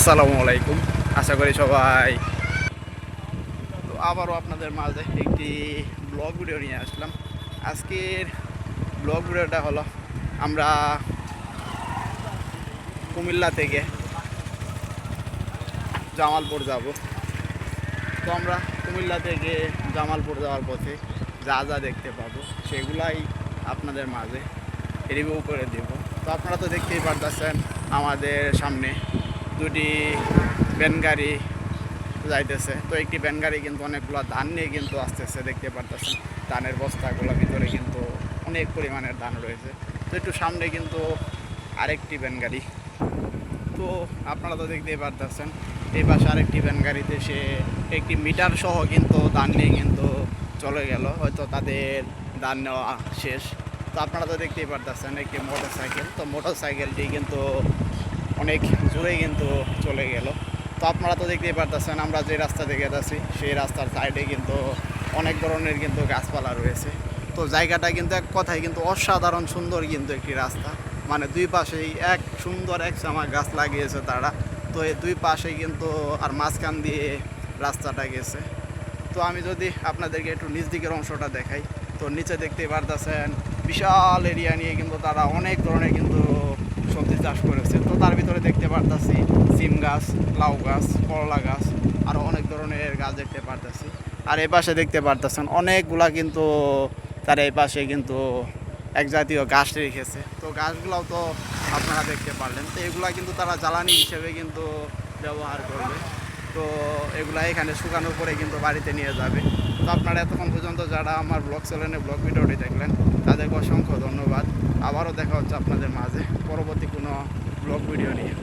আসসালামু আলাইকুম, আশা করি সবাই। তো আবারও আপনাদের মাঝে একটি ব্লগ ভিডিও নিয়ে আসলাম। আজকের ব্লগ ভিডিওটা হলো আমরা কুমিল্লা থেকে জামালপুর যাব। তো আমরা কুমিল্লা থেকে জামালপুর যাওয়ার পথে যা যা দেখতে পাবো সেগুলাই আপনাদের মাঝে রিভিউ করে দেব। তো আপনারা তো দেখতেই পারতেছেন আমাদের সামনে দুটি ভ্যান গাড়ি যাইতেছে। তো একটি ভ্যান গাড়ি কিন্তু অনেকগুলো ধান নিয়ে কিন্তু আসতেছে, দেখতে পারতেছেন ধানের বস্তাগুলোর ভিতরে কিন্তু অনেক পরিমাণের ধান রয়েছে। তো একটু সামনে কিন্তু আরেকটি ভ্যান গাড়ি। তো আপনারা তো দেখতেই পারতেছেন এই পাশে আরেকটি ভ্যান গাড়িতে সে একটি মিটার সহ কিন্তু ধান নিয়ে কিন্তু চলে গেল, হয়তো তাদের ধান নেওয়া শেষ। তো আপনারা তো দেখতেই পারতেছেন একটি মোটর সাইকেল। তো মোটর সাইকেলটি কিন্তু অনেক জোরে কিন্তু চলে গেল। তো আপনারা তো দেখতেই পারতেছেন আমরা যে রাস্তা থেকে যাচ্ছি সেই রাস্তার সাইডে কিন্তু অনেক ধরনের কিন্তু গাছপালা রয়েছে। তো জায়গাটা কিন্তু এক কথায় কিন্তু অসাধারণ সুন্দর কিন্তু একটি রাস্তা, মানে দুই পাশেই এক সুন্দর এক জামা গাছ লাগিয়েছে তারা। তো এই দুই পাশে কিন্তু আর মাঝখান দিয়ে রাস্তাটা গেছে। তো আমি যদি আপনাদেরকে একটু নিচ দিকের অংশটা দেখাই, তো নিচে দেখতে পারতেছেন বিশাল এরিয়া নিয়ে কিন্তু তারা অনেক ধরনের কিন্তু সবজি চাষ করেছে। তো তার ভিতরে দেখতে পারতেছি সিম গাছ, লাউ গাছ, করলা গাছ, আরও অনেক ধরনের গাছ দেখতে পারতেছি। আর এই পাশে দেখতে পারতেছেন অনেকগুলা কিন্তু তার এই পাশে কিন্তু এক জাতীয় গাছ রেখেছে। তো গাছগুলাও তো আপনারা দেখতে পারলেন। তো এগুলা কিন্তু তারা জ্বালানি হিসেবে কিন্তু ব্যবহার করবে। তো এগুলা এখানে শুকানোর পরে কিন্তু বাড়িতে নিয়ে যাবে। তো আপনারা এতক্ষণ পর্যন্ত যারা আমার ব্লগ চ্যানেলে ব্লগ ভিডিওটি দেখলেন তাদেরকে অসংখ্য ধন্যবাদ। আবারও দেখা হচ্ছে আপনাদের মাঝে পরবর্তী কোনো ব্লগ ভিডিও নিয়ে।